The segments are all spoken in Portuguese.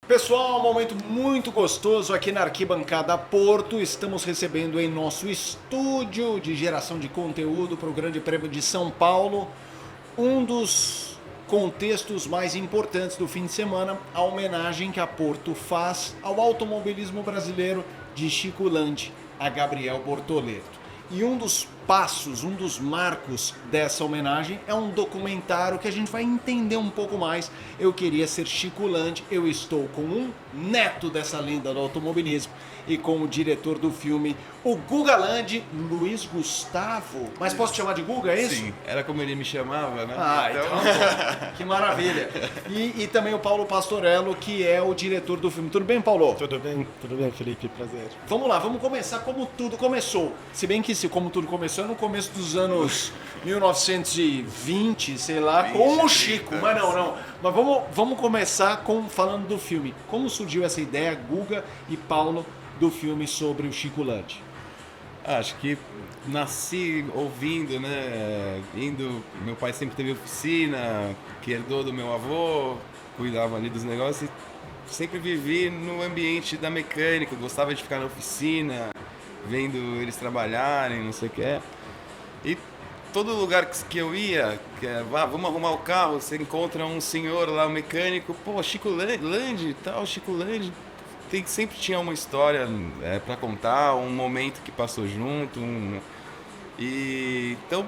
Pessoal, um momento muito gostoso aqui na Arquibancada Porto. Estamos recebendo em nosso estúdio de geração de conteúdo para o Grande Prêmio de São Paulo um dos contextos mais importantes do fim de semana, a homenagem que a Porto faz ao automobilismo brasileiro de Chico Landi a Gabriel Bortoleto. E um dos passos, um dos marcos dessa homenagem é um documentário que a gente vai entender um pouco mais. Eu queria ser Chico Landi, eu estou com um neto dessa lenda do automobilismo e com o diretor do filme, o Guga Landi, Luiz Gustavo. Mas posso te chamar de Guga, é isso? Sim, era como ele me chamava, né? Então que maravilha. E também o Paulo Pastorello, que é o diretor do filme. Tudo bem, Paulo? Tudo bem, Felipe, prazer. Vamos lá, vamos começar como tudo começou. Se bem que como tudo começou é no começo dos anos 1920, sei lá, 20, com o Chico. 30. Mas não. Mas vamos começar falando do filme. Como surgiu essa ideia, Guga e Paulo, do filme sobre o Chico Landi? Acho que nasci ouvindo, né? Meu pai sempre teve oficina, que herdou do meu avô, cuidava ali dos negócios. E sempre vivi no ambiente da mecânica, gostava de ficar na oficina, vendo eles trabalharem, não sei o que é. E todo lugar que eu ia, vamos arrumar o carro, você encontra um senhor lá, um mecânico, pô, Chico Landi e tal, Chico Landi. Sempre tinha uma história para contar, um momento que passou junto. E então,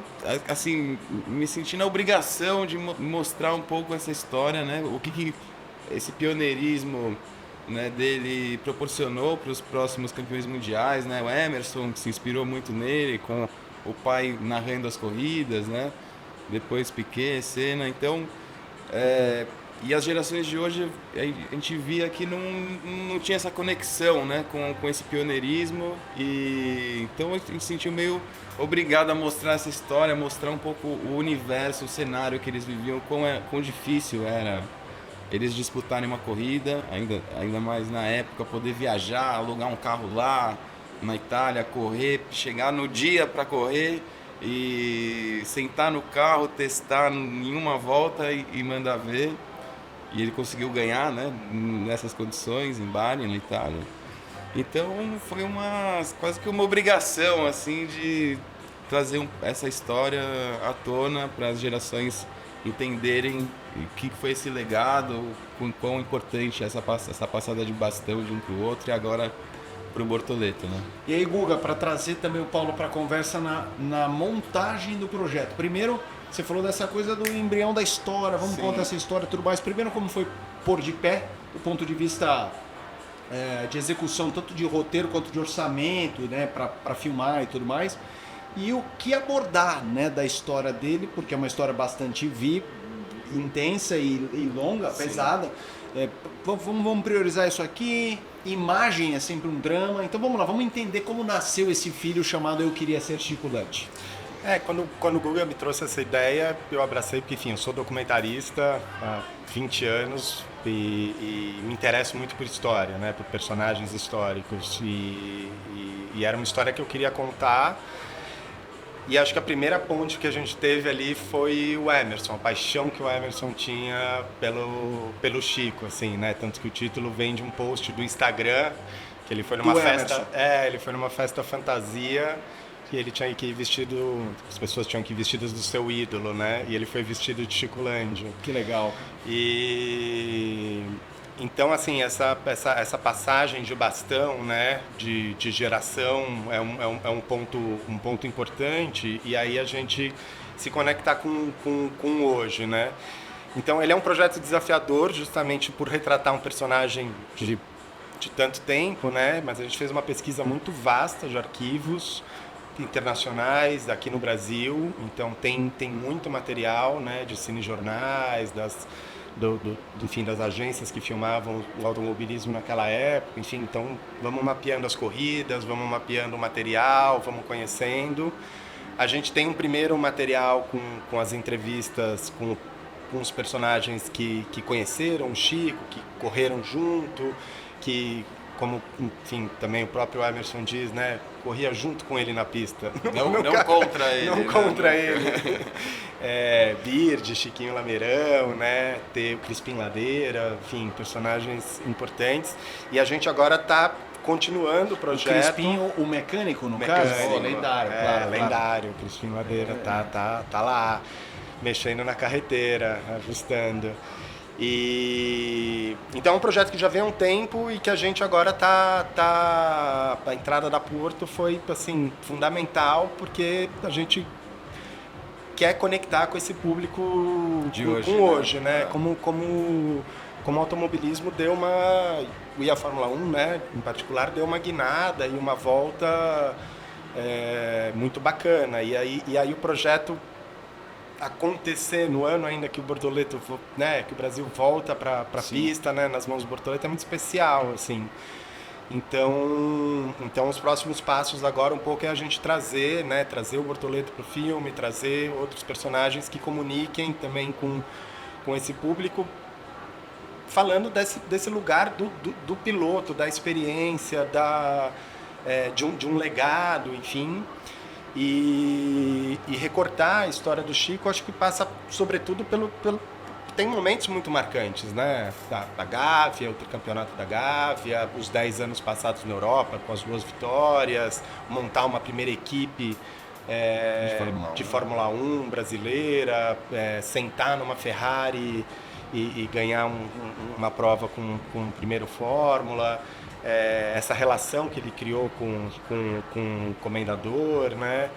assim, me senti na obrigação de mostrar um pouco essa história, né? O que esse pioneirismo, né, dele proporcionou para os próximos campeões mundiais, né? O Emerson, que se inspirou muito nele, com o pai narrando as corridas, né? Depois Piquet, Senna. Então, e as gerações de hoje, a gente via que não tinha essa conexão, né, com esse pioneirismo. E então a gente se sentiu meio obrigado a mostrar essa história, mostrar um pouco o universo, o cenário que eles viviam, quão difícil era eles disputarem uma corrida, ainda mais na época, poder viajar, alugar um carro lá na Itália, correr, chegar no dia para correr e sentar no carro, testar em uma volta e mandar ver. E ele conseguiu ganhar, né, nessas condições, em Bari, na Itália. Então foi quase que uma obrigação, assim, de trazer essa história à tona para as gerações entenderem o que foi esse legado, quão importante essa passada de bastão de um para o outro e agora para o Bortoleto, né? E aí, Guga, para trazer também o Paulo para a conversa na montagem do projeto. Primeiro, você falou dessa coisa do embrião da história, vamos contar essa história e tudo mais. Primeiro, como foi pôr de pé, do ponto de vista de execução, tanto de roteiro quanto de orçamento, né, para filmar e tudo mais. E o que abordar, né, da história dele, porque é uma história bastante intensa e longa, pesada. Vamos priorizar isso aqui. Imagem é sempre um drama. Então vamos lá, vamos entender como nasceu esse filho chamado Eu Queria Ser Chico Landi. Quando o Google me trouxe essa ideia, eu abracei, porque, enfim, eu sou documentarista há 20 anos e me interesso muito por história, né, por personagens históricos. E era uma história que eu queria contar. E acho que a primeira ponte que a gente teve ali foi o Emerson, a paixão que o Emerson tinha pelo Chico, assim, né? Tanto que o título vem de um post do Instagram, que ele foi numa festa, ele foi numa festa fantasia, que ele tinha que ir vestido, as pessoas tinham que ir vestidas do seu ídolo, né? E ele foi vestido de Chico Landi. Que legal. E então, assim, essa passagem de bastão, né, de geração é um ponto importante, e aí a gente se conectar com hoje, né? Então, ele é um projeto desafiador justamente por retratar um personagem de tanto tempo, né? Mas a gente fez uma pesquisa muito vasta de arquivos internacionais aqui no Brasil, então tem muito material, né, de cinejornais, enfim, das agências que filmavam o automobilismo naquela época, enfim, então vamos mapeando as corridas, vamos mapeando o material, vamos conhecendo. A gente tem um primeiro material com as entrevistas com os personagens que conheceram o Chico, que correram junto, que como, enfim, também o próprio Emerson diz, né? Corria junto com ele na pista. Não contra ele. Não contra ele. Bird, Chiquinho Lameirão, né? Ter o Crispim Ladeira, enfim, personagens importantes. E a gente agora está continuando o projeto. O Crispim, o mecânico, no caso? Lendário, claro. Lendário. O Crispim Ladeira tá lá, mexendo na carreteira, ajustando. Então é um projeto que já vem há um tempo e que a gente agora a entrada da Porto foi assim fundamental, porque a gente quer conectar com esse público com hoje, né? Como o automobilismo deu e a Fórmula 1, né, em particular, deu uma guinada e uma volta muito bacana. E aí o projeto acontecer no ano ainda que o Bortoleto, né, que o Brasil volta para a pista, né, nas mãos do Bortoleto, é muito especial, assim. Então os próximos passos agora um pouco é a gente trazer o Bortoleto para o filme, trazer outros personagens que comuniquem também com esse público, falando desse lugar do piloto, da experiência, de um legado, enfim. E recortar a história do Chico, acho que passa sobretudo tem momentos muito marcantes, né? Da Gávea, o tricampeonato da Gávea, os 10 anos passados na Europa com as 2 vitórias, montar uma primeira equipe de Fórmula 1 brasileira, sentar numa Ferrari e ganhar uma prova com o primeiro Fórmula. Essa relação que ele criou com o comendador, né?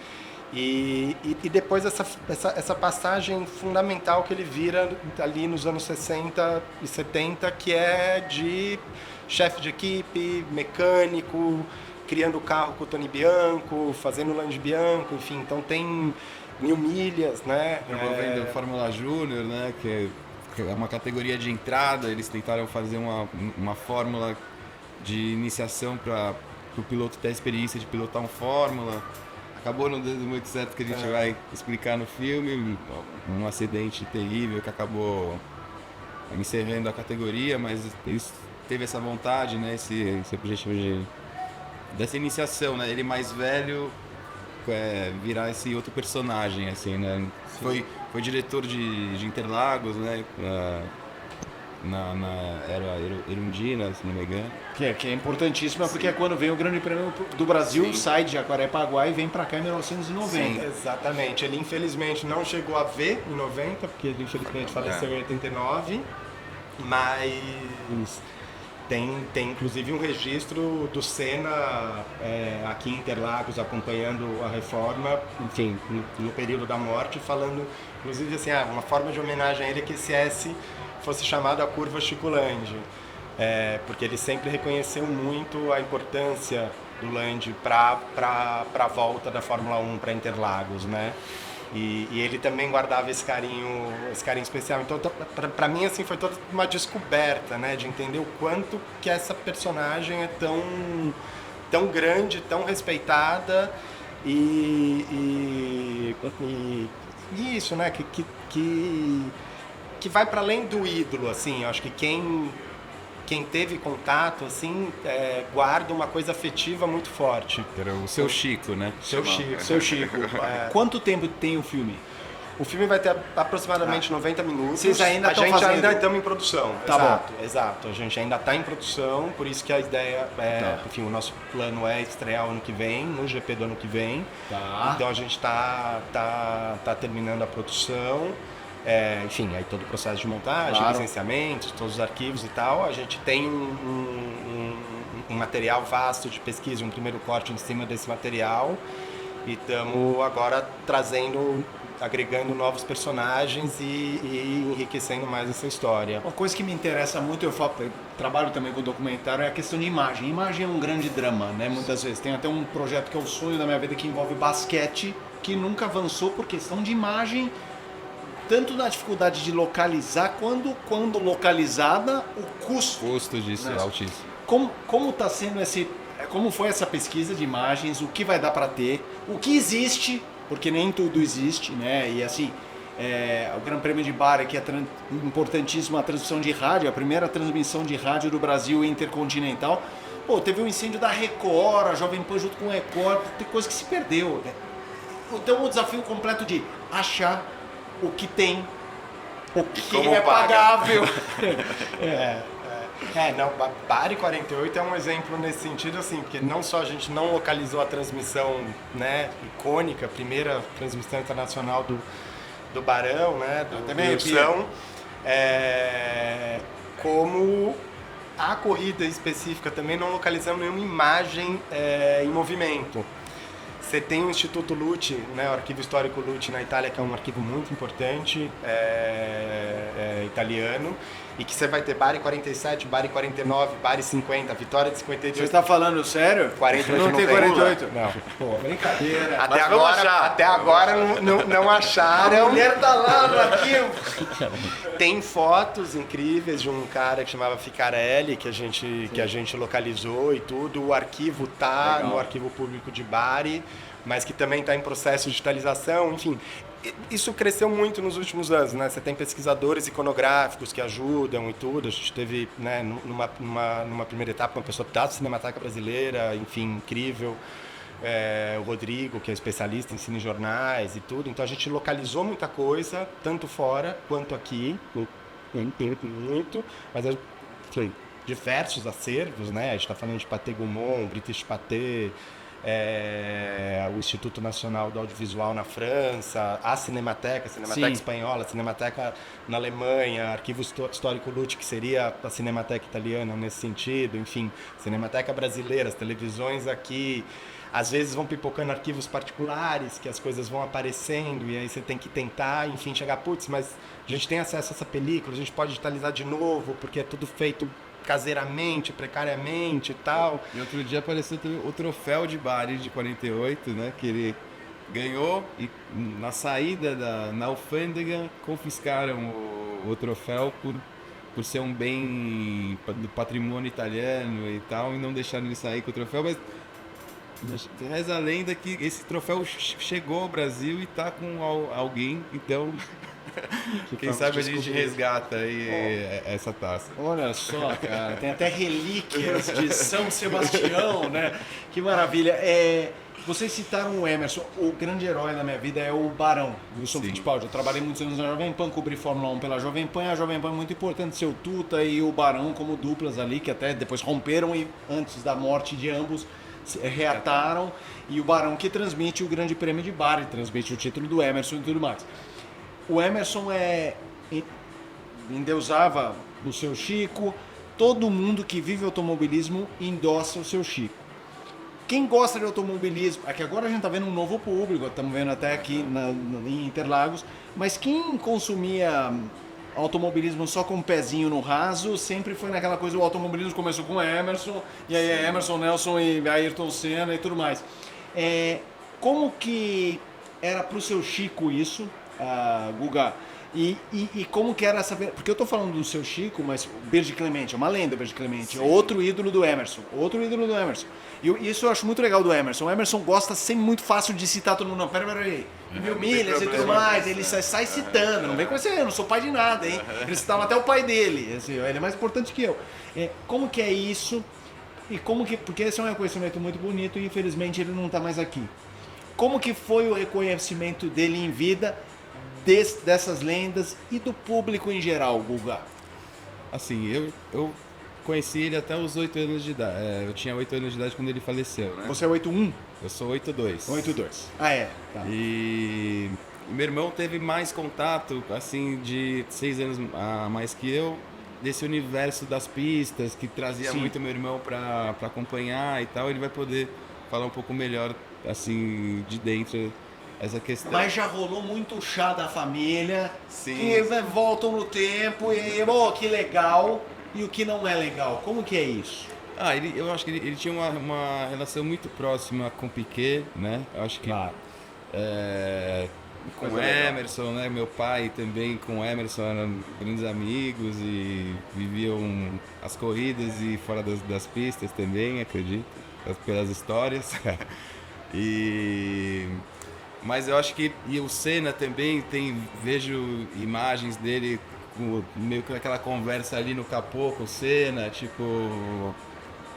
E depois essa passagem fundamental que ele vira ali nos anos 60 e 70, que é de chefe de equipe, mecânico, criando o carro com o Tony Bianco, fazendo o Lange Bianco, enfim, então tem 1000 milhas, né? Promovendo Fórmula Júnior, né? Que é uma categoria de entrada, eles tentaram fazer uma fórmula de iniciação para o piloto ter a experiência de pilotar um Fórmula. Acabou não dando muito certo, que a gente vai explicar no filme, um acidente terrível que acabou encerrando a categoria, mas eles teve essa vontade, né, esse objetivo dessa iniciação, né, ele mais velho virar esse outro personagem, assim, né. Foi diretor de Interlagos, né, era Erundina, se não me engano. Que é importantíssima, porque é quando vem o Grande Prêmio do Brasil, sim, sai de Jacarepaguá e vem para cá em 1990. Sim, exatamente. Ele infelizmente não chegou a ver em 90, porque ele infelizmente faleceu em 89, mas tem inclusive um registro do Senna aqui em Interlagos acompanhando a reforma, enfim, no período da morte, falando inclusive assim, uma forma de homenagem a ele é que esse S fosse chamado a curva Chico Lande, porque ele sempre reconheceu muito a importância do Lande para a volta da Fórmula 1 para Interlagos, né? E ele também guardava esse carinho especial. Então, para mim, assim, foi toda uma descoberta, né, de entender o quanto que essa personagem é tão grande, tão respeitada e isso, né, que vai para além do ídolo, assim. Eu acho que quem teve contato, assim, guarda uma coisa afetiva muito forte. Era o seu Chico, né? Seu Chico. Quanto tempo tem o filme? O filme vai ter aproximadamente 90 minutos. Vocês ainda estão fazendo? Ainda estamos em produção. Tá Exato. A gente ainda está em produção, por isso que a ideia enfim, o nosso plano é estrear o ano que vem, no GP do ano que vem. Tá. Então a gente tá terminando a produção. Enfim, aí todo o processo de montagem, claro, licenciamentos, todos os arquivos e tal. A gente tem um material vasto de pesquisa, um primeiro corte em cima desse material, e estamos agora agregando novos personagens e enriquecendo mais essa história. Uma coisa que me interessa muito, eu trabalho também com documentário, é a questão de imagem. Imagem é um grande drama, né? Muitas vezes. Tem até um projeto que é o sonho da minha vida, que envolve basquete, que nunca avançou por questão de imagem, tanto na dificuldade de localizar, quando localizada, o custo disso, né, é altíssimo. Como tá sendo como foi essa pesquisa de imagens, o que vai dar para ter, o que existe, porque nem tudo existe, né? E assim, o Grande Prêmio de Bari, que é importantíssima a transmissão de rádio, a primeira transmissão de rádio do Brasil intercontinental. Pô, teve um incêndio da Record, a Jovem Pan junto com o Record, tem coisa que se perdeu. Né? Então o desafio completo de achar o que tem, o que é pagável. Não, Bari 48 é um exemplo nesse sentido, assim, porque não só a gente não localizou a transmissão, né, icônica, a primeira transmissão internacional do Barão, né, do Ursão, como a corrida específica também não localizamos nenhuma imagem em movimento. Você tem o Instituto Lucci, né, o Arquivo Histórico Lucci na Itália, que é um arquivo muito importante, italiano, e que você vai ter Bari 47, Bari 49, Bari 50, Vitória de 52. Você está falando sério? 48 não tem 48? Não. Pô, brincadeira. Até agora não acharam. A mulher tá lá no arquivo. Tem fotos incríveis de um cara que chamava Ficarelli, que a gente localizou e tudo. O arquivo tá Legal. no Arquivo Público de Bari, mas que também está em processo de digitalização, enfim. Isso cresceu muito nos últimos anos, né? Você tem pesquisadores iconográficos que ajudam e tudo. A gente teve, né, numa primeira etapa, uma pessoa da Cinemateca Brasileira, enfim, incrível. O Rodrigo, que é especialista em cinejornais e tudo. Então a gente localizou muita coisa, tanto fora quanto aqui. Muito, mas diversos acervos, né? A gente está falando de Pathé Gaumont, British Pathé, o Instituto Nacional do Audiovisual na França, a Cinemateca Espanhola, a Cinemateca na Alemanha, Arquivo Histórico Lucci, que seria a Cinemateca Italiana nesse sentido, enfim, Cinemateca Brasileira, as televisões aqui. Às vezes vão pipocando arquivos particulares, que as coisas vão aparecendo, e aí você tem que tentar, enfim, chegar, putz, mas a gente tem acesso a essa película, a gente pode digitalizar de novo, porque é tudo feito caseiramente, precariamente e tal. E outro dia apareceu o troféu de Bari de 48, né? Que ele ganhou e na saída na alfândega confiscaram o troféu por ser um bem do patrimônio italiano e tal, e não deixaram ele sair com o troféu, mas reza a lenda que esse troféu chegou ao Brasil e tá com alguém, então quem sabe a gente resgata aí essa taça. Olha só, cara, tem até relíquias de São Sebastião, né? Que maravilha. Vocês citaram o Emerson, o grande herói da minha vida é o Barão, Wilson Fittipaldi. Eu trabalhei muitos anos na Jovem Pan, cobri Fórmula 1 pela Jovem Pan, a Jovem Pan é muito importante, seu Tuta e o Barão como duplas ali, que até depois romperam e antes da morte de ambos reataram, e o Barão que transmite o Grande Prêmio de Bari, transmite o título do Emerson e tudo mais. O Emerson endeusava o seu Chico, todo mundo que vive automobilismo endossa o seu Chico. Quem gosta de automobilismo, é que agora a gente está vendo um novo público, estamos vendo até aqui em Interlagos, mas quem consumia automobilismo só com um pezinho no raso, sempre foi naquela coisa, o automobilismo começou com Emerson, e aí é Emerson, Nelson e Ayrton Senna e tudo mais. Como que era pro seu Chico isso, Guga? E como que era essa... Porque eu tô falando do seu Chico, mas o Bird Clemente, é uma lenda o Bird Clemente, outro ídolo do Emerson. E isso eu acho muito legal do Emerson. O Emerson gosta sempre muito fácil de citar todo mundo. Não, peraí, 1000 milhas e tudo mais. Ele sai citando, não vem com esse, eu não sou pai de nada, hein? Ele citava até o pai dele, assim, ele é mais importante que eu. Como que é isso? E como que... Porque esse é um reconhecimento muito bonito e infelizmente ele não tá mais aqui. Como que foi o reconhecimento dele em vida, dessas lendas e do público em geral, Guga? Assim, eu conheci ele até os 8 anos de idade. Eu tinha 8 anos de idade quando ele faleceu, né? Você é 8'1"? Eu sou 8'2". 8'2". Ah, tá. E meu irmão teve mais contato, assim, de 6 anos a mais que eu, desse universo das pistas, que trazia muito meu irmão para acompanhar e tal. Ele vai poder falar um pouco melhor, assim, de dentro essa questão. Mas já rolou muito chá da família, Sim. Que voltam no tempo e, que legal, e o que não é legal. Como que é isso? Eu acho que ele tinha uma relação muito próxima com o Piquet, né? Eu acho que Claro. Com o Emerson, né? Meu pai também com o Emerson eram grandes amigos e viviam as corridas e fora das pistas também, acredito, pelas histórias. Mas eu acho que e o Senna também vejo imagens dele meio que aquela conversa ali no capô com o Senna, tipo,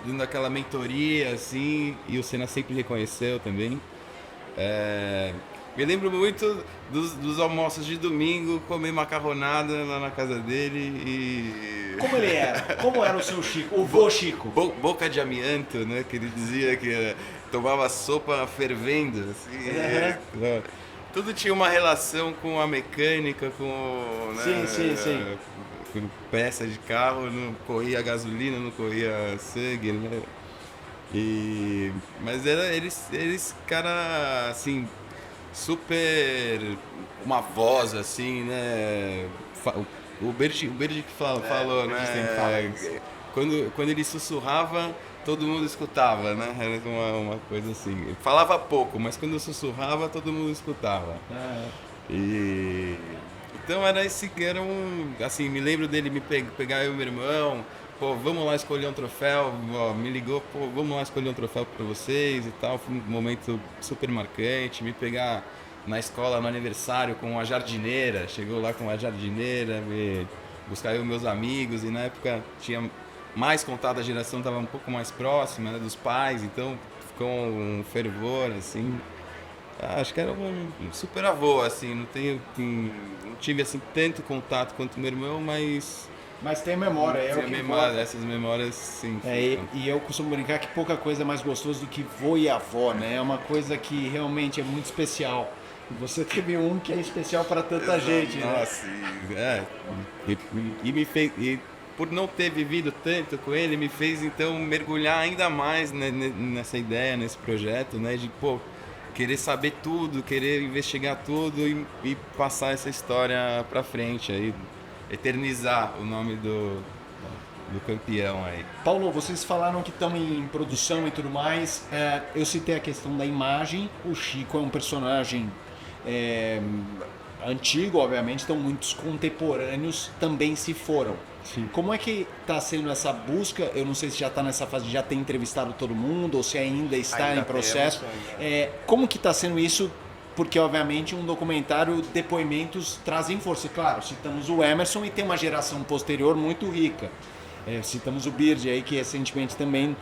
dando aquela mentoria assim, e o Senna sempre reconheceu também. Me lembro muito dos almoços de domingo, comer macarronada lá na casa dele e... Como ele era? Como era o seu Chico? O vô Chico? Boca de amianto, né? Que ele dizia que tomava sopa fervendo, assim. Tudo tinha uma relação com a mecânica, com... Né, Sim. com peça de carro, não corria gasolina, não corria sangue, né? Mas eles cara, assim, super... Uma voz, assim, né? O Berti que falou, né? Quando ele sussurrava, todo mundo escutava, né? Era uma coisa assim. Ele falava pouco, mas quando sussurrava, todo mundo escutava. Então assim, me lembro dele pegar eu e meu irmão, pô, vamos lá escolher um troféu, ó, me ligou, pô, vamos lá escolher um troféu para vocês e tal. Foi um momento super marcante, me pegar na escola no aniversário com a jardineira, chegou lá com a jardineira, me buscar eu e meus amigos, e na época tinha mais contato, a geração estava um pouco mais próxima, né, dos pais, então ficou um fervor, assim. Acho que era um super avô, assim, não tive assim tanto contato quanto meu irmão, mas tem memória, essas memórias, sim. E eu costumo brincar que pouca coisa é mais gostoso do que vô e avó, né? É uma coisa que realmente é muito especial. E você teve um que é especial para tanta gente, né? Nossa, me fez, por não ter vivido tanto com ele, me fez então mergulhar ainda mais nessa ideia, nesse projeto, né? De, pô, querer saber tudo, querer investigar tudo e passar essa história para frente aí. Eternizar o nome do campeão aí. Paulo, vocês falaram que estão em produção e tudo mais. Eu citei a questão da imagem. O Chico é um personagem antigo, obviamente, então muitos contemporâneos também se foram. Sim. Como é que está sendo essa busca? Eu não sei se já está nessa fase de já ter entrevistado todo mundo ou se ainda está em processo. Como que está sendo isso? Porque, obviamente, um documentário, depoimentos trazem força. Claro, citamos o Emerson e tem uma geração posterior muito rica. Citamos o Bird aí, que recentemente também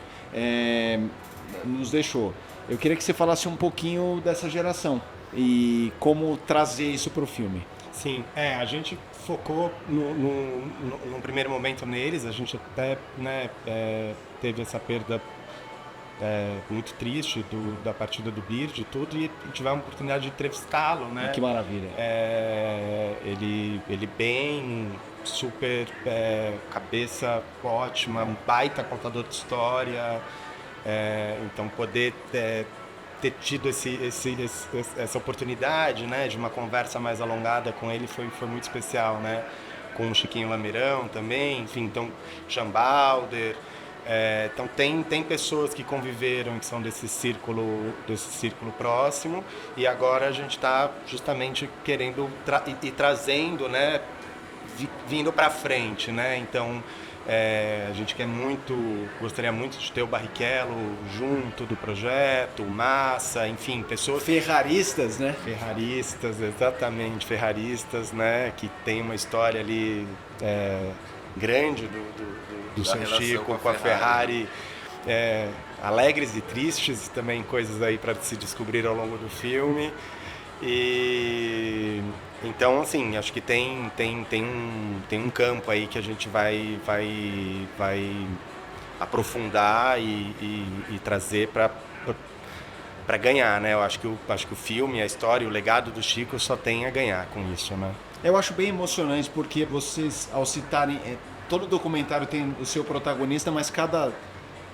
nos deixou. Eu queria que você falasse um pouquinho dessa geração e como trazer isso para o filme. Sim, a gente focou no primeiro momento neles, a gente até, né, teve essa perda muito triste da partida do Bird e tudo, e tivemos a oportunidade de entrevistá-lo, né? Que maravilha. Ele bem, super, cabeça ótima, um baita contador de história, então poder ter tido essa oportunidade, né, de uma conversa mais alongada com ele foi muito especial, né? Com o Chiquinho Lameirão também, enfim, então Jambalder. Então tem pessoas que conviveram, que são desse círculo próximo, e agora a gente está justamente querendo e trazendo, né, vindo para frente, né? Então a gente gostaria muito de ter o Barrichello junto do projeto, o Massa, enfim, pessoas... Ferraristas, né? Ferraristas, exatamente, ferraristas, né? Que tem uma história ali grande do seu Chico com a Ferrari. Alegres e tristes, também coisas aí para se descobrir ao longo do filme. E então, assim, acho que tem um campo aí que a gente vai aprofundar e trazer para ganhar, né? Eu acho que o filme, a história, o legado do Chico só tem a ganhar com isso, né? Eu acho bem emocionante porque vocês, ao citarem, todo documentário tem o seu protagonista, mas cada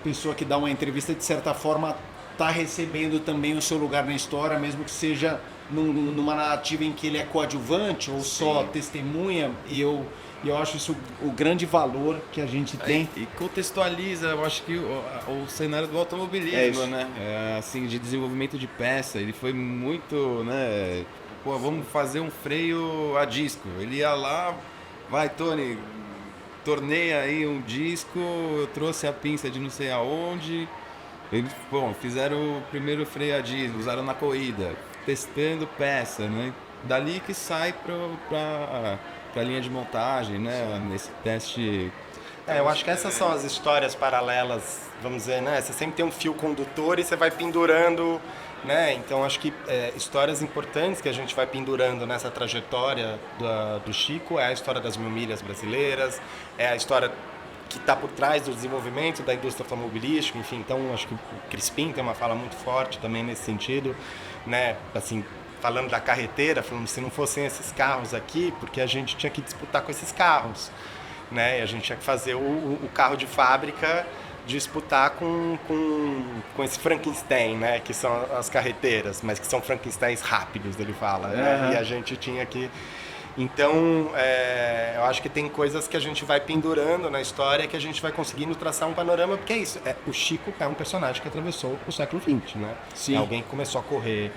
pessoa que dá uma entrevista, de certa forma, está recebendo também o seu lugar na história, mesmo que seja numa narrativa em que ele é coadjuvante ou só testemunha, e eu acho isso o grande valor que a gente tem. E contextualiza, eu acho que o cenário do automobilismo, né? Assim, de desenvolvimento de peça, ele foi muito, né? Pô, vamos fazer um freio a disco. Ele ia lá, vai, Tony, torneia aí um disco, eu trouxe a pinça de não sei aonde. Eles, fizeram o primeiro freio a disco, usaram na corrida. testando peça, né? Dali que sai para a linha de montagem, né? Nesse teste. Eu acho que essas são as histórias paralelas, vamos dizer, né? Você sempre tem um fio condutor e você vai pendurando, né? Então acho que histórias importantes que a gente vai pendurando nessa trajetória do Chico é a história das 1000 milhas brasileiras, é a história que está por trás do desenvolvimento da indústria automobilística, enfim. Então acho que o Crispim tem uma fala muito forte também nesse sentido, né? Assim, falando da carreteira, falando se não fossem esses carros aqui, porque a gente tinha que disputar com esses carros, né? E a gente tinha que fazer o carro de fábrica disputar com esse Frankenstein, né? Que são as carreteiras, mas que são Frankensteins rápidos, ele fala, né? E a gente tinha que... Então, eu acho que tem coisas que a gente vai pendurando na história que a gente vai conseguindo traçar um panorama, porque é isso. O Chico é um personagem que atravessou o século XX, né? Sim. É alguém que começou a correr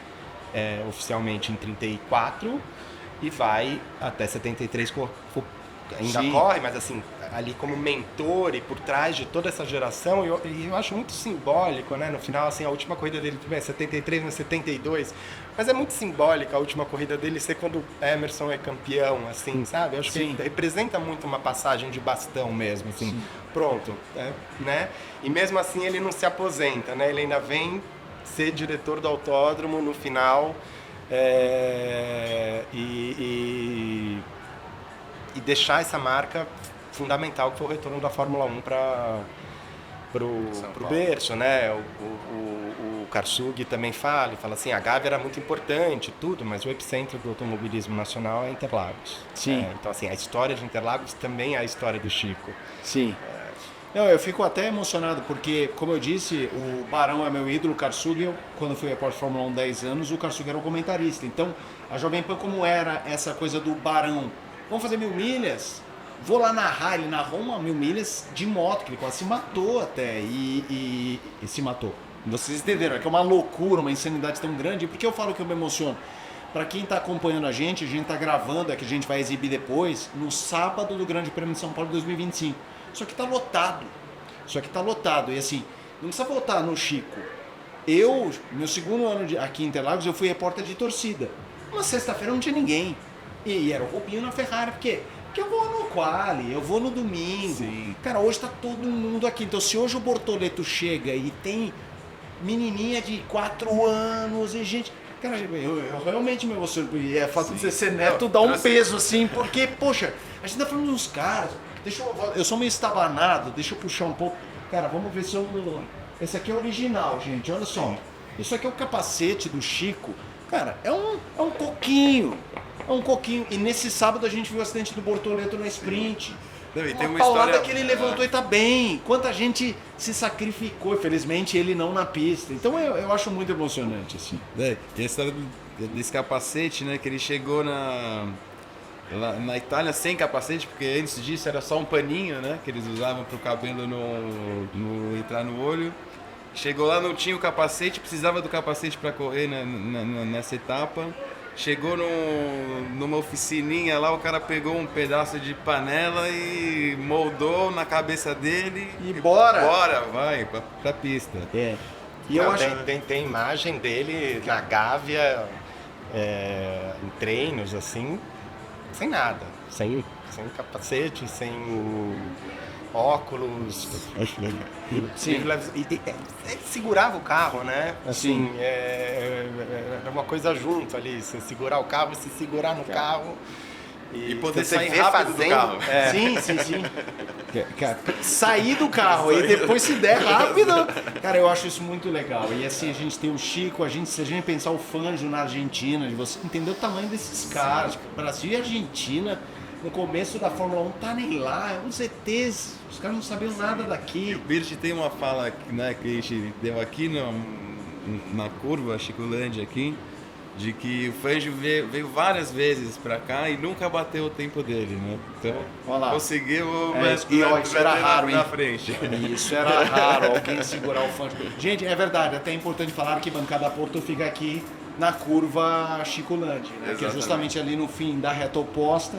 oficialmente em 34 e vai até 73, ainda Sim. corre, mas assim, ali como mentor e por trás de toda essa geração, e eu acho muito simbólico, né? No final, assim, a última corrida dele é 73, não é 72, mas é muito simbólica a última corrida dele ser quando Emerson é campeão, assim, sabe? Eu acho Sim. que representa muito uma passagem de bastão mesmo, assim, pronto, né? E mesmo assim ele não se aposenta, né? Ele ainda vem ser diretor do autódromo no final e deixar essa marca fundamental que foi o retorno da Fórmula 1 para o berço, né? O Karsug também fala assim, a Gávea era muito importante, tudo, mas o epicentro do automobilismo nacional é Interlagos. Sim. Então, assim, a história de Interlagos também é a história do Chico. Sim. Não, eu fico até emocionado, porque, como eu disse, o Barão é meu ídolo, o Karsug, quando fui repórter de Fórmula 1 10 anos, o Karsug era o comentarista. Então, a Jovem Pan, como era essa coisa do Barão? Vamos fazer 1000 milhas? Vou lá narrar, ele narrou 1000 milhas de moto, que ele quase se matou até, e se matou. Vocês entenderam, é que é uma loucura, uma insanidade tão grande. Por que eu falo que eu me emociono? Para quem está acompanhando a gente está gravando, que a gente vai exibir depois, no sábado do Grande Prêmio de São Paulo 2025. Só que tá lotado. E assim, não precisa voltar no Chico. Meu segundo ano aqui em Interlagos, eu fui repórter de torcida. Uma sexta-feira não tinha ninguém. E era o Rubinho na Ferrari, por quê? Porque eu vou no quali, eu vou no domingo. Sim. Cara, hoje tá todo mundo aqui. Então se hoje o Bortoleto chega e tem menininha de 4 anos e gente... Cara, eu realmente me emociono. E é fato de ser neto dá um peso, assim, porque, poxa, a gente tá falando dos caras. Eu sou meio estabanado, deixa eu puxar um pouco. Cara, vamos ver se eu... Esse aqui é o original, gente, olha só. Isso aqui é o capacete do Chico. Cara, é um coquinho. É um coquinho. E nesse sábado a gente viu o acidente do Bortoleto na sprint. Não, e Uma tem uma paulada história... que ele levantou e tá bem. Quanta gente se sacrificou, infelizmente ele não na pista. Então eu acho muito emocionante, assim. E a história desse capacete, né? Que ele chegou na Itália sem capacete, porque antes disso era só um paninho, né? Que eles usavam para o cabelo não entrar no olho. Chegou lá, não tinha o capacete, precisava do capacete para correr nessa etapa. Chegou numa oficininha lá, o cara pegou um pedaço de panela e moldou na cabeça dele. E bora! Bora, vai, pra pista. É. E eu acho... Tem imagem dele na Gávea, em treinos, assim, sem nada. Sem capacete, sem óculos. Sim. Ele segurava o carro, né? Assim, é uma coisa junto ali. Você segurar o carro, se segurar no carro. E poder você sair vê rápido do carro. Sim. Sair do carro e depois se der rápido. Cara, eu acho isso muito legal. E assim, a gente tem o Chico, se a gente pensar o Fangio na Argentina, de você entender o tamanho desses caras. Brasil e Argentina, no começo da Fórmula 1, tá nem lá, é uns ETs, os caras não sabiam nada daqui. O Birt tem uma fala, né, que a gente deu aqui na curva, Chicolândia aqui, de que o Fangio veio várias vezes pra cá e nunca bateu o tempo dele, né? Então, Olha lá. conseguiu Isso era raro, hein? na frente. Isso era raro, alguém segurar o Fangio. Gente, é verdade, até é importante falar que Bancada Porto fica aqui na curva Chicolândia, né, que é justamente ali no fim da reta oposta.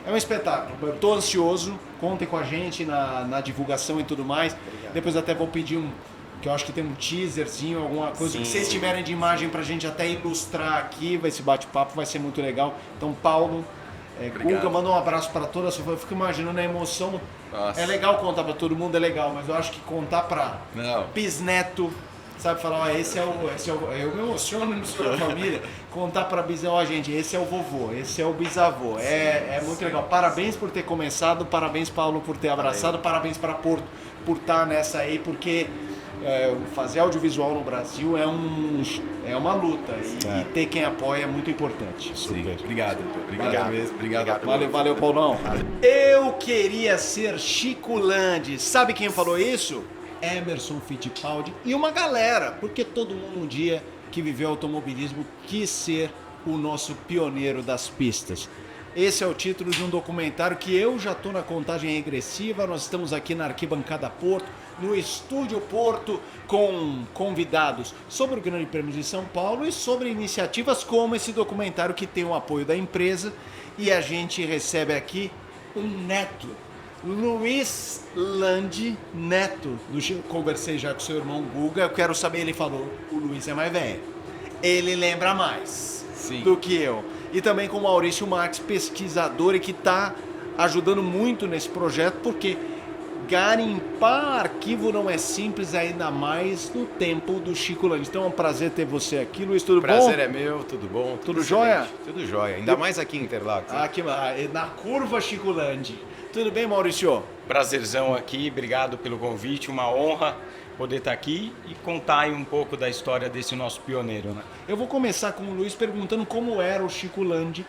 É um espetáculo, eu estou ansioso, contem com a gente na divulgação e tudo mais. Obrigado. Depois até vou pedir que eu acho que tem um teaserzinho, alguma coisa Sim, que vocês sim. tiverem de imagem pra gente até ilustrar aqui, esse bate-papo vai ser muito legal. Então, Paulo, Guga, manda um abraço pra toda a sua família. Eu fico imaginando a emoção. Nossa. É legal contar pra todo mundo, é legal, mas eu acho que contar pra Não. bisneto, sabe, falar, ó, eu me emociono no sua família, contar pra bisneto, ó, gente, esse é o vovô, esse é o bisavô, é muito legal. Parabéns por ter começado, parabéns, Paulo, por ter abraçado, parabéns para Porto por estar nessa aí, porque fazer audiovisual no Brasil é uma luta e ter quem apoia é muito importante. Sim. Obrigado mesmo. Obrigado. Valeu, Paulão. Eu queria ser Chico Landi. Sabe quem falou isso? Emerson Fittipaldi e uma galera, porque todo mundo um dia que viveu automobilismo quis ser o nosso pioneiro das pistas. Esse é o título de um documentário que eu já estou na contagem regressiva. Nós estamos aqui na Arquibancada Porto, no Estúdio Porto, com convidados sobre o Grande Prêmio de São Paulo e sobre iniciativas como esse documentário que tem o apoio da empresa. E a gente recebe aqui um neto, Luiz Landi, neto do Chico. Conversei já com seu irmão Guga. Eu quero saber, ele falou, o Luiz é mais velho. Ele lembra mais do que eu. E também com o Maurício Marques, pesquisador e que está ajudando muito nesse projeto, porque garimpar arquivo não é simples, ainda mais no tempo do Chico Landi. Então é um prazer ter você aqui, Luiz, tudo bom? Prazer é meu, tudo bom? Tudo excelente. jóia? Tudo jóia, ainda mais aqui em Interlagos. né? Aqui, na curva Chico Landi. Tudo bem, Maurício? Prazerzão aqui, obrigado pelo convite, uma honra poder estar aqui e contar aí um pouco da história desse nosso pioneiro, né? Eu vou começar com o Luiz perguntando como era o Chico Landi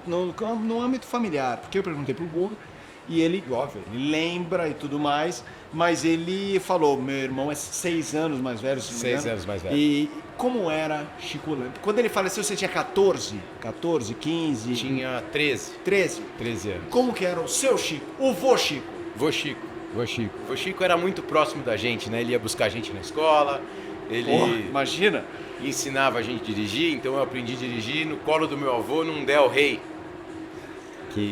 no âmbito familiar, porque eu perguntei pro Guga e ele, óbvio, ele lembra e tudo mais, mas ele falou, meu irmão é 6 anos mais velho, se não me 6 engano. anos mais velho. E como era Chico Landi? Quando ele faleceu, você tinha 14, 15? Tinha 13 13. anos. Como que era o seu Chico, o vô Chico? Vô Chico. Vô Chico era muito próximo da gente, né? Ele ia buscar a gente na escola, ele Porra, imagina. ensinava a gente a dirigir, então eu aprendi a dirigir no colo do meu avô num Del Rey,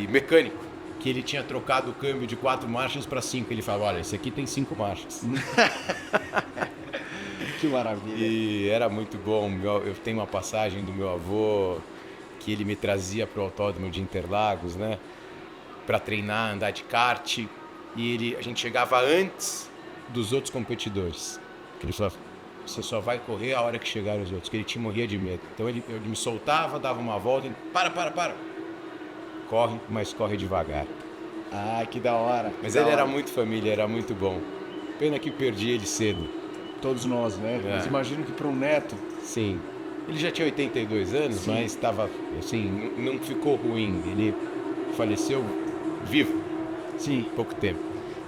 mecânico, que ele tinha trocado o câmbio de 4 marchas para 5. Ele falava, olha, esse aqui tem 5 marchas. Que maravilha. E era muito bom. Eu tenho uma passagem do meu avô que ele me trazia para o autódromo de Interlagos, né? Para treinar, andar de kart. E a gente chegava antes dos outros competidores. Ele falava, você só vai correr a hora que chegarem os outros. Que ele morria de medo. Então ele me soltava, dava uma volta. Ele, para. Corre, mas corre devagar. Ah, que da hora. Mas que da ele era hora. muito família, era muito bom. Pena que perdi ele cedo. Todos nós, né? É. Mas imagino que para um neto. Sim. Ele já tinha 82 anos, Sim. mas estava, assim, não ficou ruim. Ele faleceu vivo, Sim. pouco tempo.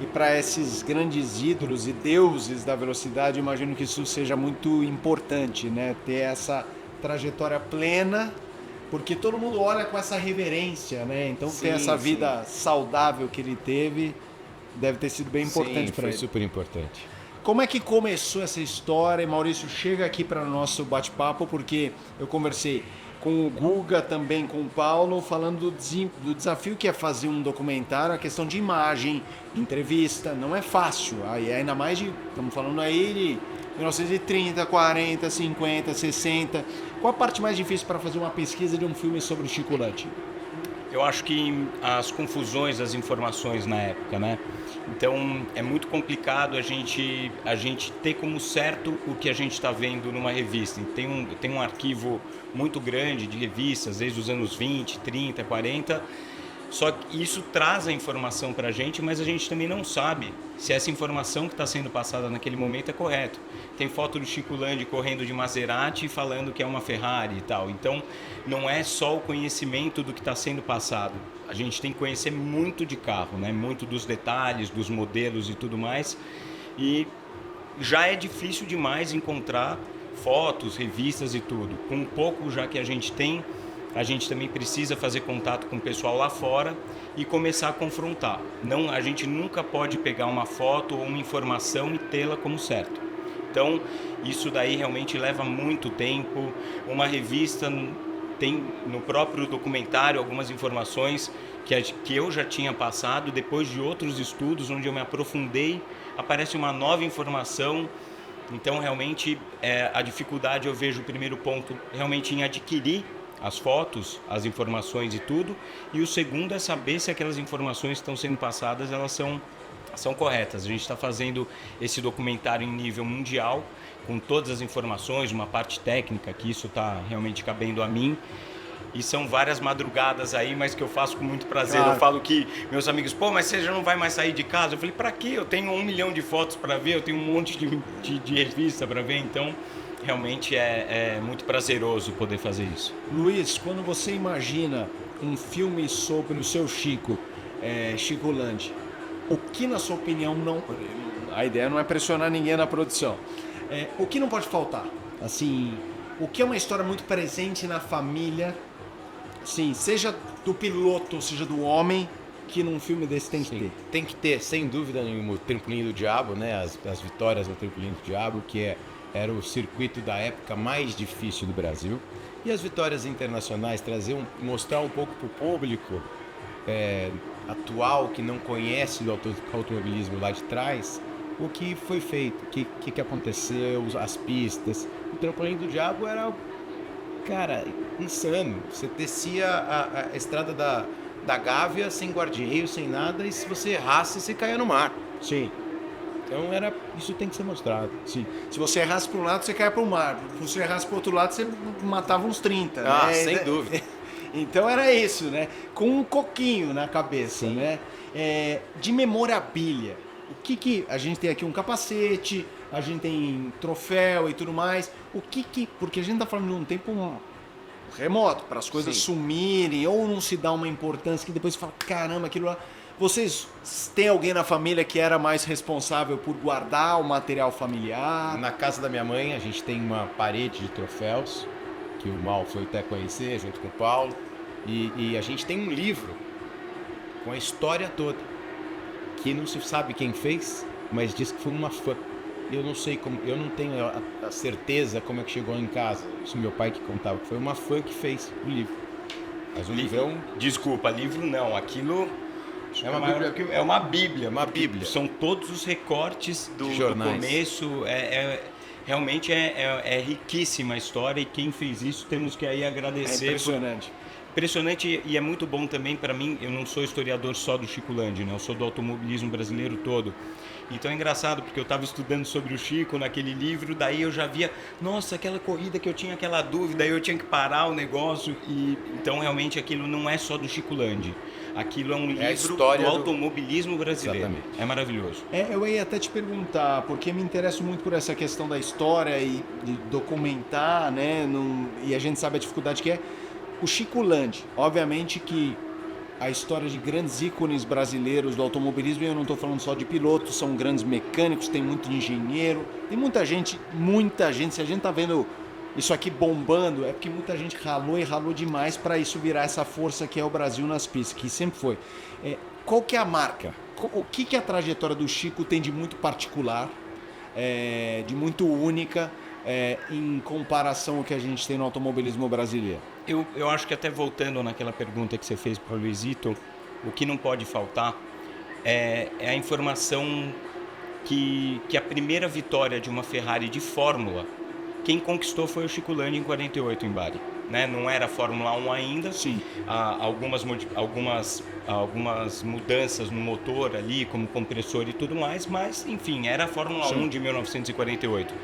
E para esses grandes ídolos e deuses da velocidade, imagino que isso seja muito importante, né? Ter essa trajetória plena, porque todo mundo olha com essa reverência, né? Então ter Sim, essa sim. vida saudável que ele teve deve ter sido bem importante Sim, para foi ele. super importante. Como é que começou essa história? Maurício, chega aqui para o nosso bate-papo, porque eu conversei com o Guga, também com o Paulo, falando do desafio que é fazer um documentário, a questão de imagem, entrevista, não é fácil. Aí ainda mais estamos falando aí de 1930, 40, 50, 60. Qual a parte mais difícil para fazer uma pesquisa de um filme sobre o Chico Landi? Eu acho que as confusões das informações na época, né? Então é muito complicado a gente ter como certo o que a gente está vendo numa revista. Tem um arquivo muito grande de revistas, desde os anos 20, 30, 40. Só que isso traz a informação para a gente, mas a gente também não sabe se essa informação que está sendo passada naquele momento é correta. Tem foto do Chico Landi correndo de Maserati falando que é uma Ferrari e tal. Então, não é só o conhecimento do que está sendo passado. A gente tem que conhecer muito de carro, né? Muito dos detalhes, dos modelos e tudo mais. E já é difícil demais encontrar fotos, revistas e tudo. Com um pouco já que a gente tem, a gente também precisa fazer contato com o pessoal lá fora e começar a confrontar. Não, a gente nunca pode pegar uma foto ou uma informação e tê-la como certo. Então, isso daí realmente leva muito tempo. Uma revista tem no próprio documentário algumas informações que eu já tinha passado. Depois de outros estudos onde eu me aprofundei, aparece uma nova informação Então, realmente, a dificuldade eu vejo o primeiro ponto realmente em adquirir as fotos, as informações e tudo. E o segundo é saber se aquelas informações que estão sendo passadas, elas são corretas. A gente está fazendo esse documentário em nível mundial, com todas as informações, uma parte técnica, que isso está realmente cabendo a mim. E são várias madrugadas aí, mas que eu faço com muito prazer. Claro. Eu falo que meus amigos, pô, mas você já não vai mais sair de casa? Eu falei, pra quê? Eu tenho 1 milhão de fotos para ver, eu tenho um monte de revista para ver, então realmente é muito prazeroso poder fazer isso. Luiz, quando você imagina um filme sobre o seu Chico, Chico Landi, o que na sua opinião não... A ideia não é pressionar ninguém na produção. O que não pode faltar? Assim, o que é uma história muito presente na família, sim, seja do piloto, seja do homem, que num filme desse tem que ter? Tem que ter, sem dúvida nenhuma, o Trampolim do Diabo, né? As vitórias no Trampolim do Diabo, que era o circuito da época mais difícil do Brasil. E as vitórias internacionais, mostrar um pouco para o público atual, que não conhece do automobilismo lá de trás, o que foi feito, o que aconteceu, as pistas. O Trampolim do Diabo era, cara, insano. Você descia a estrada da Gávea sem guarda-reio, sem nada, e se você errasse, você caía no mar. Sim. Então isso tem que ser mostrado. Sim. Se você errasse para um lado, você caia para o mar. Se você errasse para o outro lado, você matava uns 30. Ah, né? sem dúvida. Então era isso, né? Com um coquinho na cabeça, Sim. né? De memorabilia. O que a gente tem aqui um capacete, a gente tem troféu e tudo mais. Porque a gente tá falando de um tempo remoto, para as coisas Sim. sumirem ou não se dá uma importância que depois você fala, caramba, aquilo lá. Vocês têm alguém na família que era mais responsável por guardar o material familiar? Na casa da minha mãe, a gente tem uma parede de troféus, que o Mal foi até conhecer, junto com o Paulo. E a gente tem um livro com a história toda, que não se sabe quem fez, mas diz que foi uma fã. Eu não sei como, eu não tenho a certeza como é que chegou em casa. Isso meu pai que contava, que foi uma fã que fez o livro. Mas o livrão... Desculpa, livro não, aquilo... É uma bíblia. É uma bíblia. Uma bíblia. São todos os recortes do jornais. começo. Realmente é riquíssima a história, e quem fez isso temos que aí agradecer. É impressionante. Impressionante, e é muito bom também para mim. Eu não sou historiador só do Chico Landi, né? Eu sou do automobilismo brasileiro todo. Então é engraçado, porque eu estava estudando sobre o Chico naquele livro, daí eu já via, nossa, aquela corrida que eu tinha aquela dúvida, aí eu tinha que parar o negócio. Então realmente aquilo não é só do Chico Landi. Aquilo é um livro do automobilismo brasileiro. Exatamente. É maravilhoso. Eu ia até te perguntar, porque me interesso muito por essa questão da história e de documentar, né? E a gente sabe a dificuldade que é. O Chico Landi, obviamente que a história de grandes ícones brasileiros do automobilismo, e eu não estou falando só de pilotos, são grandes mecânicos, tem muito engenheiro, tem muita gente, se a gente está vendo isso aqui bombando, é porque muita gente ralou e ralou demais para isso virar essa força que é o Brasil nas pistas, que sempre foi. Qual que é a marca? O que a trajetória do Chico tem de muito particular, de muito única, em comparação ao que a gente tem no automobilismo brasileiro? Eu acho que, até voltando naquela pergunta que você fez para o Luizito, o que não pode faltar é a informação que a primeira vitória de uma Ferrari de Fórmula, quem conquistou foi o Chico Landi em 48 em Bari. Né? Não era Fórmula 1 ainda. Sim. Algumas mudanças no motor ali, como compressor e tudo mais, mas enfim, era a Fórmula Sim. 1 de 1948.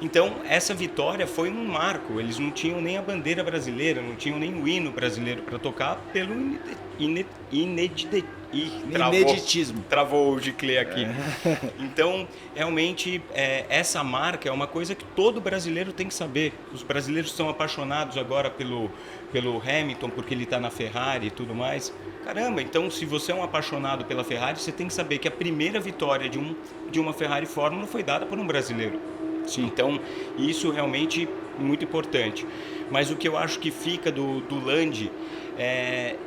Então, essa vitória foi um marco. Eles não tinham nem a bandeira brasileira, não tinham nem o hino brasileiro para tocar pelo Ineditismo. Travou o Giclé aqui. Então, realmente, essa marca é uma coisa que todo brasileiro tem que saber. Os brasileiros são apaixonados agora pelo Hamilton, porque ele está na Ferrari e tudo mais. Caramba, então, se você é um apaixonado pela Ferrari, você tem que saber que a primeira vitória de uma Ferrari Fórmula foi dada por um brasileiro. Sim. Então, isso realmente é muito importante. Mas o que eu acho que fica do Landi,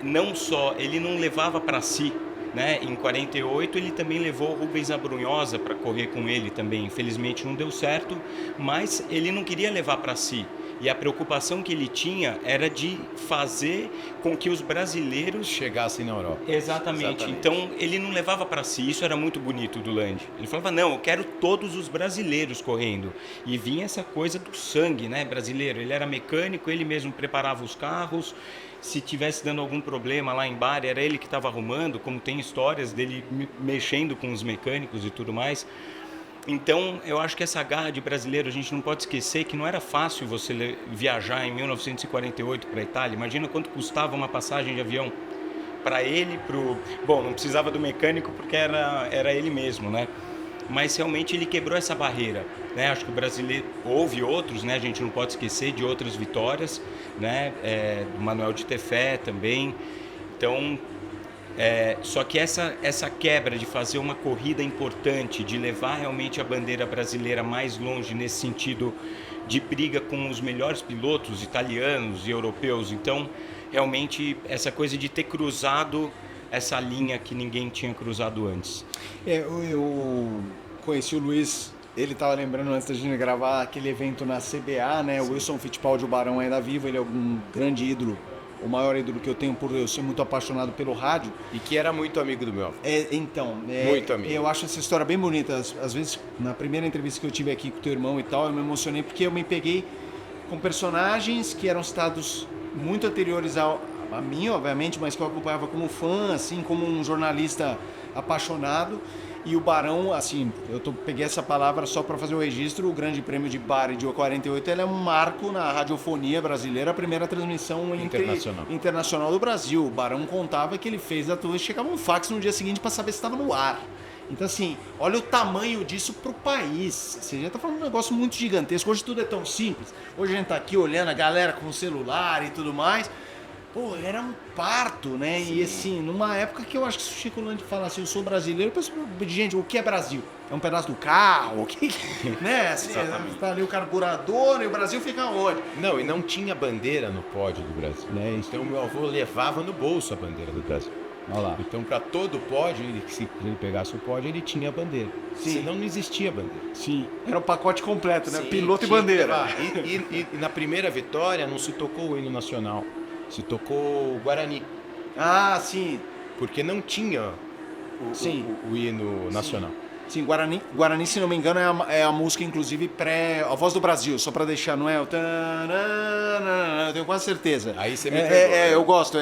não só, ele não levava para si, né? Em 48 ele também levou o Rubens Abrunhosa para correr com ele também. Infelizmente não deu certo, mas ele não queria levar para si. E a preocupação que ele tinha era de fazer com que os brasileiros Chegassem na Europa. Exatamente. Então, ele não levava para si, isso era muito bonito do Landi. Ele falava, não, eu quero todos os brasileiros correndo. E vinha essa coisa do sangue, né, brasileiro. Ele era mecânico, ele mesmo preparava os carros. Se tivesse dando algum problema lá em Bari, era ele que estava arrumando, como tem histórias dele mexendo com os mecânicos e tudo mais. Então, eu acho que essa garra de brasileiro, a gente não pode esquecer que não era fácil você viajar em 1948 para a Itália. Imagina quanto custava uma passagem de avião para ele, Bom, não precisava do mecânico porque era ele mesmo, né? Mas realmente ele quebrou essa barreira, né? Acho que o brasileiro... Houve outros, né? A gente não pode esquecer de outras vitórias, né? Do Manuel de Tefé também. Então... só que essa quebra de fazer uma corrida importante, de levar realmente a bandeira brasileira mais longe nesse sentido de briga com os melhores pilotos italianos e europeus, então realmente essa coisa de ter cruzado essa linha que ninguém tinha cruzado antes. Eu conheci o Luiz, ele estava lembrando antes da gente gravar aquele evento na CBA, né? O Wilson Fittipaldi, o Barão ainda vivo, ele é um grande ídolo, o maior ídolo que eu tenho por eu ser muito apaixonado pelo rádio. E que era muito amigo do meu avô. Muito amigo. Eu acho essa história bem bonita. Às vezes, na primeira entrevista que eu tive aqui com o teu irmão e tal, eu me emocionei porque eu me peguei com personagens que eram citados muito anteriores a mim, obviamente, mas que eu acompanhava como fã, assim, como um jornalista apaixonado. E o Barão, assim, peguei essa palavra só para fazer o registro, o Grande Prêmio de Bari de 48, ele é um marco na radiofonia brasileira, a primeira transmissão internacional do Brasil. O Barão contava que ele fez a tua, chegava um fax no dia seguinte para saber se estava no ar. Então, assim, olha o tamanho disso pro país. Você já tá falando de um negócio muito gigantesco. Hoje tudo é tão simples. Hoje a gente tá aqui olhando a galera com o celular e tudo mais. Pô, era um parto, né? Sim. E assim, numa época que eu acho que se o Chico Landi falasse eu sou brasileiro, eu penso, gente, o que é Brasil? É um pedaço do carro? O que né? Assim, tá ali o carburador e o Brasil fica onde? Não, e não tinha bandeira no pódio do Brasil, né? Então meu avô levava no bolso a bandeira do Brasil. Olha lá. Então para todo pódio, se ele pegasse o pódio, ele tinha a bandeira. Sim. Senão não existia bandeira. Sim, era o pacote completo, né? Sim, piloto e bandeira. E na primeira vitória não se tocou o hino nacional. Se tocou o Guarani. Ah, sim. Porque não tinha o hino nacional. Sim, Guarani, se não me engano, é a música, inclusive, a Voz do Brasil, só pra deixar, não é? Eu tenho quase certeza. Aí você me pegou. Eu gosto.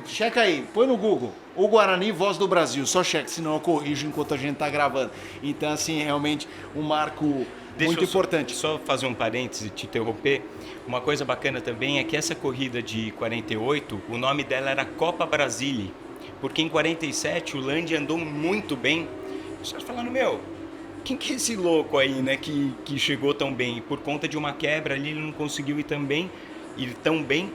Checa aí, põe no Google. O Guarani, Voz do Brasil, só checa, senão eu corrijo enquanto a gente tá gravando. Então, assim, realmente, um marco... muito importante. Só fazer um parêntese, te interromper. Uma coisa bacana também é que essa corrida de 48, o nome dela era Copa Brasile, porque em 47 o Landi andou muito bem. Os caras falaram, quem que é esse louco aí, né, que chegou tão bem? E por conta de uma quebra ali ele não conseguiu ir tão bem.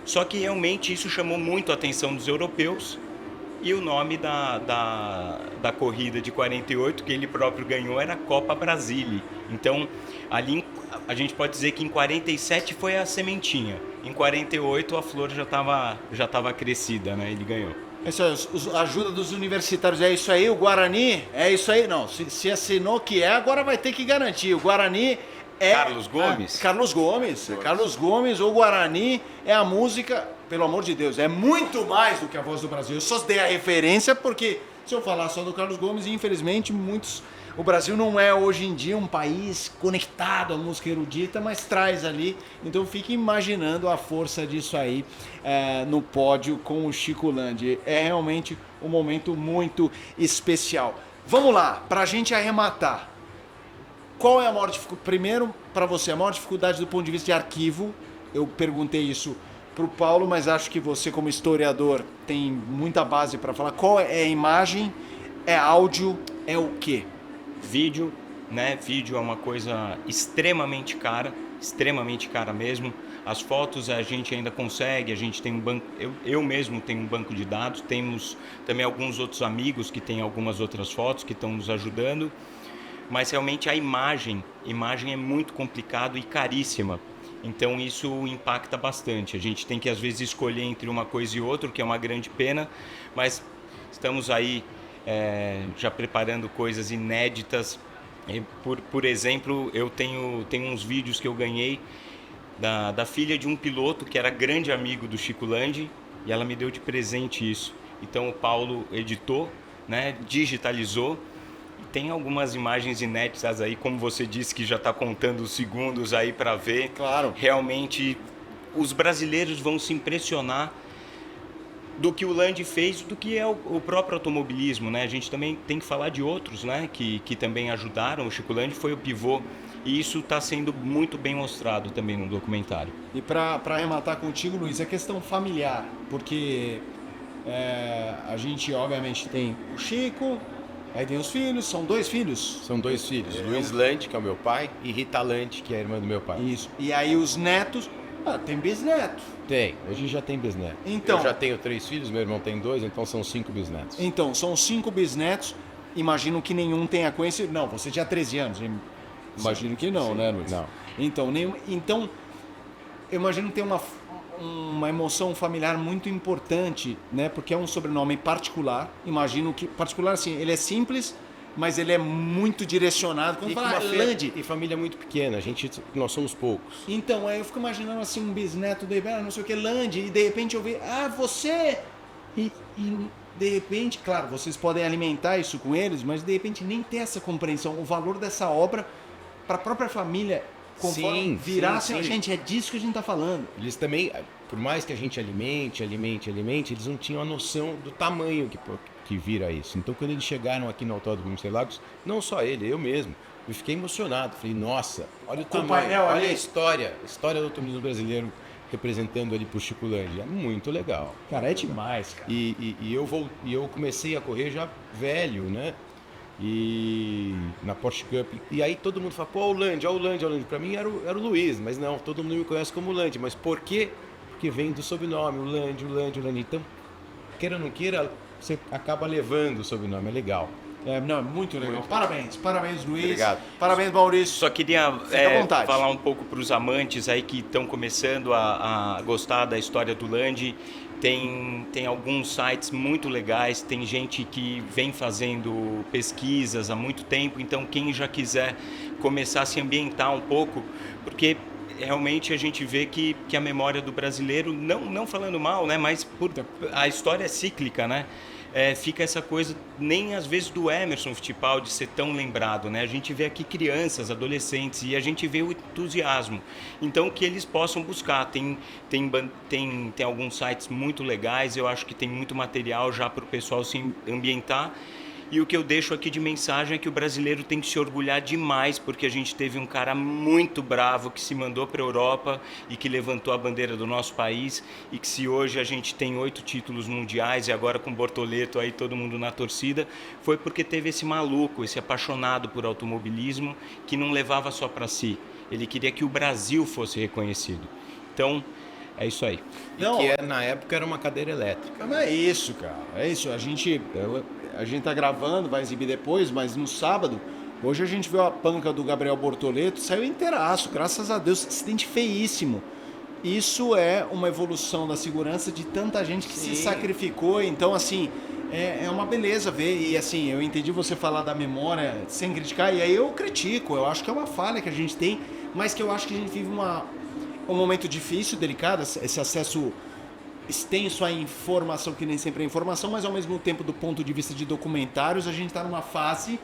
Só que realmente isso chamou muito a atenção dos europeus. E o nome da corrida de 48, que ele próprio ganhou, era Copa Brasile. Então, ali a gente pode dizer que em 47 foi a sementinha. Em 48 a flor já estava crescida, né? Ele ganhou. Isso aí, a ajuda dos universitários, é isso aí, o Guarani, é isso aí. Não, se assinou que agora vai ter que garantir. O Guarani é... Carlos Gomes? Carlos Gomes, o Guarani é a música... Pelo amor de Deus, é muito mais do que a Voz do Brasil. Eu só dei a referência porque se eu falar só do Carlos Gomes, infelizmente, o Brasil não é hoje em dia um país conectado à música erudita, mas traz ali. Então fique imaginando a força disso aí no pódio com o Chico Landi. É realmente um momento muito especial. Vamos lá, pra gente arrematar. Qual é a maior dificuldade? Primeiro, para você, a maior dificuldade do ponto de vista de arquivo. Eu perguntei isso para o Paulo, mas acho que você como historiador tem muita base para falar. Qual é a imagem, é áudio, é o quê? Vídeo, né? Vídeo é uma coisa extremamente cara mesmo. As fotos a gente ainda consegue, a gente tem um banco, eu mesmo tenho um banco de dados, temos também alguns outros amigos que têm algumas outras fotos que estão nos ajudando, mas realmente a imagem é muito complicado e caríssima. Então isso impacta bastante. A gente tem que às vezes escolher entre uma coisa e outra, que é uma grande pena, mas estamos aí já preparando coisas inéditas. Por exemplo, eu tenho uns vídeos que eu ganhei da filha de um piloto que era grande amigo do Chico Landi, e ela me deu de presente isso. Então o Paulo editou, né, digitalizou, e tem algumas imagens inéditas aí, como você disse, que já está contando os segundos aí para ver. Claro. Realmente os brasileiros vão se impressionar do que o Landi fez, do que é o próprio automobilismo, né? A gente também tem que falar de outros, né, que também ajudaram. O Chico Landi foi o pivô, e isso está sendo muito bem mostrado também no documentário. E para arrematar contigo, Luiz, é questão familiar, porque a gente obviamente tem o Chico, aí tem os filhos, são 2 filhos. São 2 filhos, Luiz Landi, que é o meu pai, e Rita Landi, que é a irmã do meu pai. Isso. E aí os netos, tem bisneto. Tem, a gente já tem bisneto. Então- Eu já tenho 3 filhos, meu irmão tem 2, então são 5 bisnetos. Então, são 5 bisnetos, imagino que nenhum tenha conhecido. Não, você tinha 13 anos, imagino que não, né, Luiz? Não. Então, eu imagino que tem uma emoção familiar muito importante, né? Porque é um sobrenome particular. Imagino que, particular assim, ele é simples, mas ele é muito direcionado. Quando E, fala Landi, e família muito pequena, nós somos poucos. então, aí eu fico imaginando assim, um bisneto de não sei o que, Landi, e de repente eu vejo, você! E de repente, claro, vocês podem alimentar isso com eles, mas de repente nem ter essa compreensão, o valor dessa obra para a própria família, conforme virar assim, gente, é disso que a gente está falando. Eles também, por mais que a gente alimente, eles não tinham a noção do tamanho que vira isso. Então, quando eles chegaram aqui no Autódromo de Interlagos, não só ele, eu mesmo, eu fiquei emocionado. Falei, nossa, olha o Com o tamanho, painel olha ali. a história do automobilismo brasileiro representando ali pro Chico Landi. É muito legal. Cara, é demais, cara. E eu comecei a correr já velho, né? E na Porsche Cup. E aí todo mundo fala, pô, o Landi. Pra mim era o Luiz, mas não, todo mundo me conhece como Landi. Mas por quê? Porque vem do sobrenome, o Landi. Então, queira ou não queira, você acaba levando o sobrenome, é legal. Não, é muito legal. Parabéns, Luiz. Obrigado. Parabéns, Maurício. Só queria Fica à vontade. falar um pouco para os amantes aí que estão começando a gostar da história do Landi. Tem alguns sites muito legais, tem gente que vem fazendo pesquisas há muito tempo, então quem já quiser começar a se ambientar um pouco, porque realmente a gente vê que a memória do brasileiro, não falando mal, né, mas a história é cíclica, né? Fica essa coisa, nem às vezes do Emerson Fittipaldi ser tão lembrado, né? A gente vê aqui crianças, adolescentes, e a gente vê o entusiasmo. Então, que eles possam buscar. Tem alguns sites muito legais, eu acho que tem muito material já para o pessoal se ambientar. E o que eu deixo aqui de mensagem é que o brasileiro tem que se orgulhar demais, porque a gente teve um cara muito bravo que se mandou para a Europa e que levantou a bandeira do nosso país, e que se hoje a gente tem 8 títulos mundiais e agora com Bortoleto aí todo mundo na torcida, foi porque teve esse maluco, esse apaixonado por automobilismo que não levava só para si. Ele queria que o Brasil fosse reconhecido. Então, é isso aí. Na época era uma cadeira elétrica. Mas é isso, cara. É isso. A gente tá gravando, vai exibir depois, mas no sábado, hoje a gente viu a panca do Gabriel Bortoleto, saiu inteiraço, graças a Deus, acidente feíssimo. Isso é uma evolução da segurança de tanta gente que se sacrificou. Então, assim, é uma beleza ver. E, assim, eu entendi você falar da memória sem criticar, e aí eu critico. Eu acho que é uma falha que a gente tem, mas que eu acho que a gente vive um momento difícil, delicado, esse acesso extenso à informação, que nem sempre é informação, mas ao mesmo tempo, do ponto de vista de documentários, a gente está numa fase,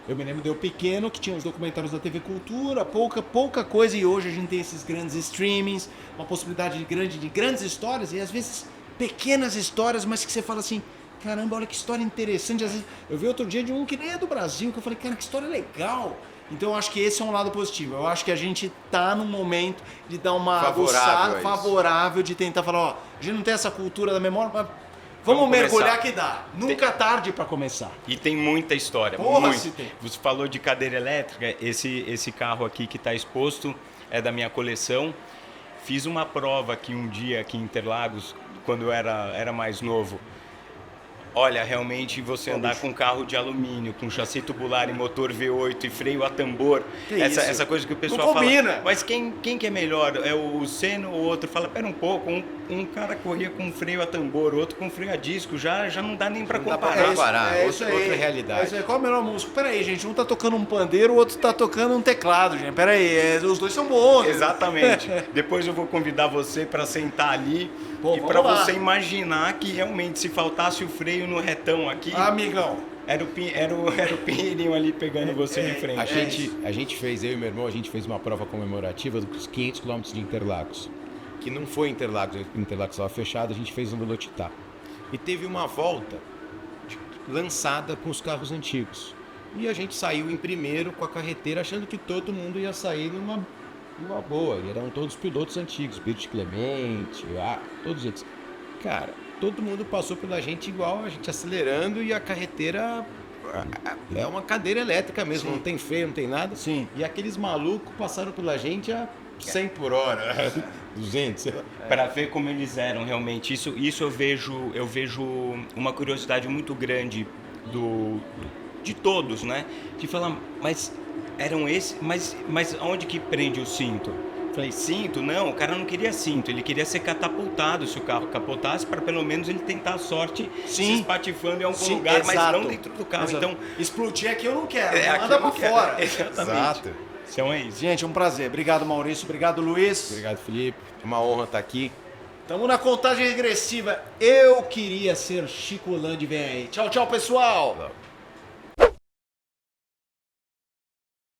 eu me lembro de eu pequeno, que tinha os documentários da TV Cultura, pouca coisa, e hoje a gente tem esses grandes streamings, uma possibilidade grande de grandes histórias, e às vezes pequenas histórias, mas que você fala assim, caramba, olha que história interessante. Às vezes, eu vi outro dia de um que nem é do Brasil, que eu falei, cara, que história legal. Então eu acho que esse é um lado positivo. Eu acho que a gente tá num momento de dar uma aguçada favorável, de tentar falar, ó, a gente não tem essa cultura da memória, mas vamos mergulhar que dá. Nunca é tarde para começar. E tem muita história. Porra, se tem. Você falou de cadeira elétrica, esse carro aqui que está exposto é da minha coleção. Fiz uma prova aqui um dia aqui em Interlagos, quando eu era mais novo. Olha, realmente você andar com um carro de alumínio, com chassi tubular e motor V8 e freio a tambor, essa coisa que o pessoal Não combina. fala. Mas quem que é melhor? É o Senna ou o outro? Fala, pera um pouco, um cara corria com freio a tambor, outro com freio a disco, já não dá nem pra Não dá pra comparar. comparar. É isso aí. Outra realidade. É isso aí. Qual é o melhor músico? Peraí, gente, um tá tocando um pandeiro, o outro tá tocando um teclado, gente. Peraí, os dois são bons. Exatamente. Depois eu vou convidar você para sentar ali Pô, e vamos para lá. você imaginar que realmente se faltasse o freio no retão aqui, Amigão. era o Pinheirinho ali pegando você de frente. A gente fez, eu e meu irmão, a gente fez uma prova comemorativa dos 500 km de Interlagos. Que não foi Interlagos estava fechado, a gente fez no Velocitar. E teve uma volta lançada com os carros antigos. E a gente saiu em primeiro com a carreteira, achando que todo mundo ia sair numa boa. E eram todos pilotos antigos, Birch Clemente, todos eles. Cara, todo mundo passou pela gente igual, a gente acelerando e a carreteira é uma cadeira elétrica mesmo, Sim. não tem freio, não tem nada. Sim. E aqueles malucos passaram pela gente a 100 por hora, 200, sei lá. Para ver como eles eram realmente. Isso eu vejo uma curiosidade muito grande de todos, né? De falar, mas eram esses, mas onde que prende o cinto? Falei, cinto? Não, o cara não queria cinto, ele queria ser catapultado se o carro capotasse, para pelo menos ele tentar a sorte se espatifando em algum Sim, lugar, mas exato. não dentro do carro. Exato. Então, explodir aqui eu não quero, aqui manda eu pra não quero. fora. Exatamente. Exato. Então é isso. Gente, um prazer. Obrigado, Maurício. Obrigado, Luiz. Obrigado, Felipe. É uma honra estar aqui. Tamo na contagem regressiva. Eu queria ser Chico Landi, vem aí. Tchau, tchau, pessoal.